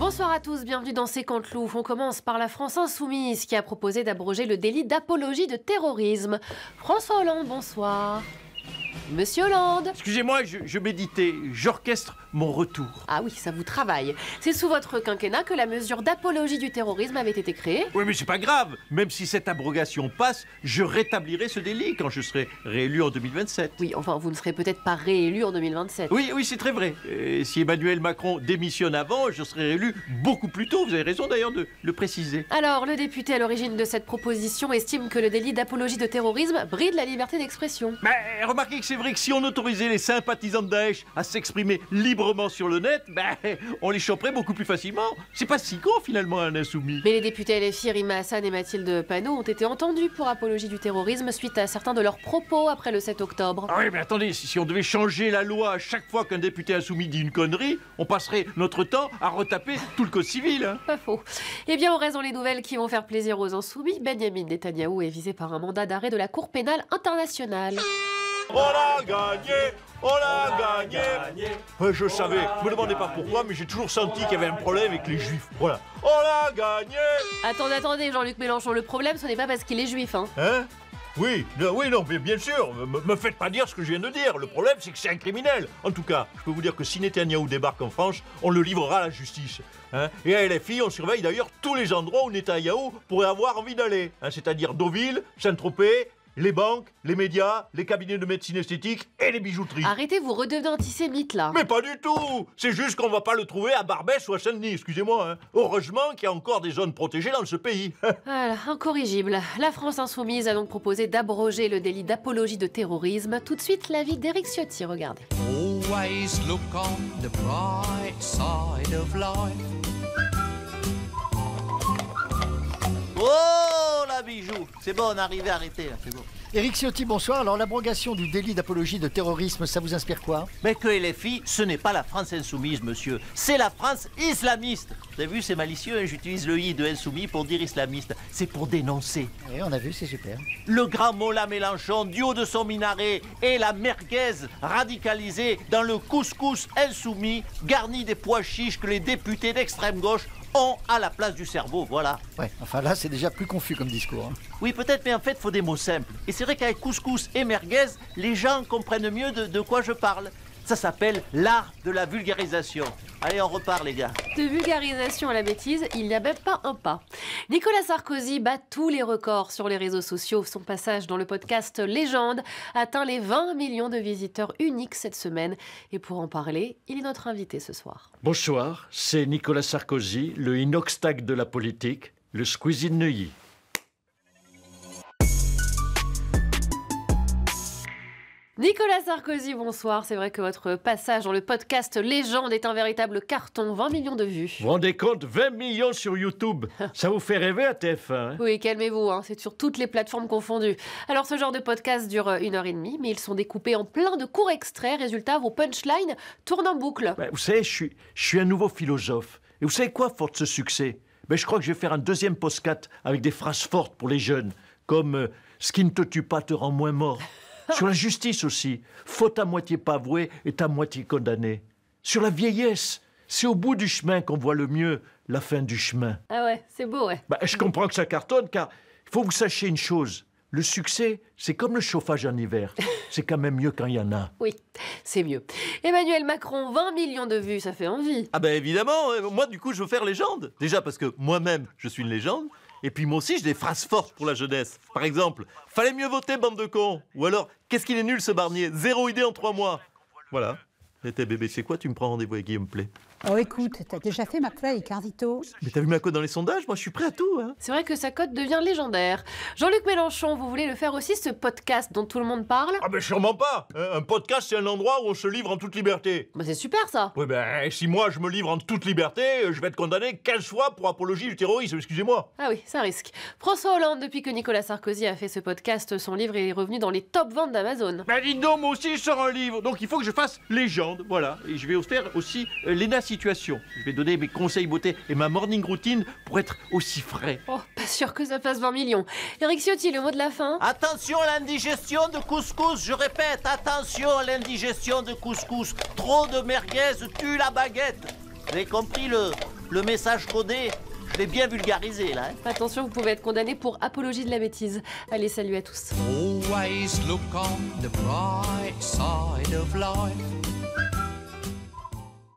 Bonsoir à tous, bienvenue dans C'est Canteloup. On commence par la France Insoumise qui a proposé d'abroger le délit d'apologie de terrorisme. François Hollande, bonsoir. Monsieur Hollande. Excusez-moi, je méditais, j'orchestre mon retour. Ah oui, ça vous travaille. C'est sous votre quinquennat que la mesure d'apologie du terrorisme avait été créée. Oui, mais c'est pas grave. Même si cette abrogation passe, je rétablirai ce délit quand je serai réélu en 2027. Oui, enfin, vous ne serez peut-être pas réélu en 2027. Oui, c'est très vrai. Et si Emmanuel Macron démissionne avant, je serai réélu beaucoup plus tôt. Vous avez raison d'ailleurs de le préciser. Alors, le député à l'origine de cette proposition estime que le délit d'apologie de terrorisme bride la liberté d'expression. Mais remarquez que c'est vrai que si on autorisait les sympathisants de Daesh à s'exprimer librement sur le net, on les choperait beaucoup plus facilement. C'est pas si con finalement un insoumis. Mais les députés LFI Rima Hassan et Mathilde Panot ont été entendus pour apologie du terrorisme suite à certains de leurs propos après le 7 octobre. Ah oui, mais attendez, si on devait changer la loi à chaque fois qu'un député insoumis dit une connerie, on passerait notre temps à retaper tout le code civil. Hein. Pas faux. Eh bien, on reste dans les nouvelles qui vont faire plaisir aux insoumis. Benyamin Netanyahou est visé par un mandat d'arrêt de la Cour pénale internationale. On a gagné, on a gagné. Je savais, me demandez pas pourquoi, mais j'ai toujours senti qu'il y avait un problème avec les juifs. Voilà. On a gagné. Attendez, Jean-Luc Mélenchon, le problème, ce n'est pas parce qu'il est juif, hein. Hein? Oui, non, mais bien sûr, me faites pas dire ce que je viens de dire. Le problème, c'est que c'est un criminel. En tout cas, je peux vous dire que si Netanyahou débarque en France, on le livrera à la justice. Hein? Et à LFI, on surveille d'ailleurs tous les endroits où Netanyahou pourrait avoir envie d'aller. Hein? C'est-à-dire Deauville, Saint-Tropez, les banques, les médias, les cabinets de médecine esthétique et les bijouteries. Arrêtez, vous redevenez antisémite, là. Mais pas du tout. C'est juste qu'on va pas le trouver à Barbès ou à Saint-Denis, excusez-moi. Hein. Heureusement qu'il y a encore des zones protégées dans ce pays. Voilà, incorrigible. La France Insoumise a donc proposé d'abroger le délit d'apologie de terrorisme. Tout de suite, l'avis d'Éric Ciotti, regardez. Always look on the bright side of life. Oh la bijou, c'est bon, on est arrivé à arrêter, là, c'est bon. Éric Ciotti, bonsoir. Alors l'abrogation du délit d'apologie de terrorisme, ça vous inspire quoi? Mais que LFI, ce n'est pas la France insoumise, monsieur. C'est la France islamiste. Vous avez vu, c'est malicieux, hein, j'utilise le i de insoumis pour dire islamiste. C'est pour dénoncer. Oui, on a vu, c'est super. Le grand Mollah Mélenchon, du haut de son minaret, et la merguez radicalisée dans le couscous insoumis, garni des pois chiches que les députés d'extrême gauche ont à la place du cerveau, voilà. Ouais, enfin là, c'est déjà plus confus comme discours. Hein. Oui, peut-être, mais en fait, il faut des mots simples. Et c'est vrai qu'avec couscous et merguez, les gens comprennent mieux de quoi je parle. Ça s'appelle l'art de la vulgarisation. Allez, on repart, les gars. De vulgarisation à la bêtise, il n'y a même pas un pas. Nicolas Sarkozy bat tous les records sur les réseaux sociaux. Son passage dans le podcast Légende atteint les 20 millions de visiteurs uniques cette semaine. Et pour en parler, il est notre invité ce soir. Bonsoir, c'est Nicolas Sarkozy, le inoxtag de la politique, le Squeezie de Neuilly. Nicolas Sarkozy, bonsoir. C'est vrai que votre passage dans le podcast Légende est un véritable carton, 20 millions de vues. Vous vous rendez compte, 20 millions sur YouTube. Ça vous fait rêver à TF1, hein? Oui, calmez-vous, hein, c'est sur toutes les plateformes confondues. Alors ce genre de podcast dure 1h30, mais ils sont découpés en plein de courts extraits. Résultat, vos punchlines tournent en boucle. Vous savez, je suis un nouveau philosophe. Et vous savez quoi, fort de ce succès? Je crois que je vais faire un deuxième podcast avec des phrases fortes pour les jeunes, comme ce qui ne te tue pas te rend moins mort. Sur la justice aussi, faute à moitié pas avouée est à moitié condamnée. Sur la vieillesse, c'est au bout du chemin qu'on voit le mieux la fin du chemin. Ah ouais, c'est beau, ouais. Je comprends que ça cartonne, car il faut que vous sachiez une chose. Le succès, c'est comme le chauffage en hiver. C'est quand même mieux quand il y en a. Oui, c'est mieux. Emmanuel Macron, 20 millions de vues, ça fait envie. Ah ben évidemment, moi du coup je veux faire légende. Déjà parce que moi-même je suis une légende. Et puis moi aussi j'ai des phrases fortes pour la jeunesse. Par exemple, fallait mieux voter bande de cons. Ou alors, qu'est-ce qu'il est nul ce Barnier, 0 idée en 3 mois. Voilà. Et tes bébés, c'est quoi, tu me prends rendez-vous avec Guillaume Play? Oh écoute, t'as déjà fait McFly, Carlito? Mais t'as vu ma cote dans les sondages? Moi je suis prêt à tout, hein. C'est vrai que sa cote devient légendaire. Jean-Luc Mélenchon, vous voulez le faire aussi, ce podcast dont tout le monde parle? Ah sûrement pas. Un podcast, c'est un endroit où on se livre en toute liberté. C'est super ça. Oui, si moi je me livre en toute liberté, je vais être condamné 15 fois pour apologie du terrorisme, excusez-moi. Ah oui, ça risque. François Hollande, depuis que Nicolas Sarkozy a fait ce podcast, son livre est revenu dans les top ventes d'Amazon. Dites donc, moi aussi je sors un livre, donc il faut que je fasse légende, voilà. Et je vais faire aussi Léna Situation. Je vais donner mes conseils beauté et ma morning routine pour être aussi frais. Oh, pas sûr que ça fasse 20 millions. Éric Ciotti, le mot de la fin? Attention à l'indigestion de couscous, je répète, attention à l'indigestion de couscous. Trop de merguez tue la baguette. Vous avez compris le Le message codé, je l'ai bien vulgarisé là. Hein. Attention, vous pouvez être condamné pour apologie de la bêtise. Allez, salut à tous. Always look on the bright side of life.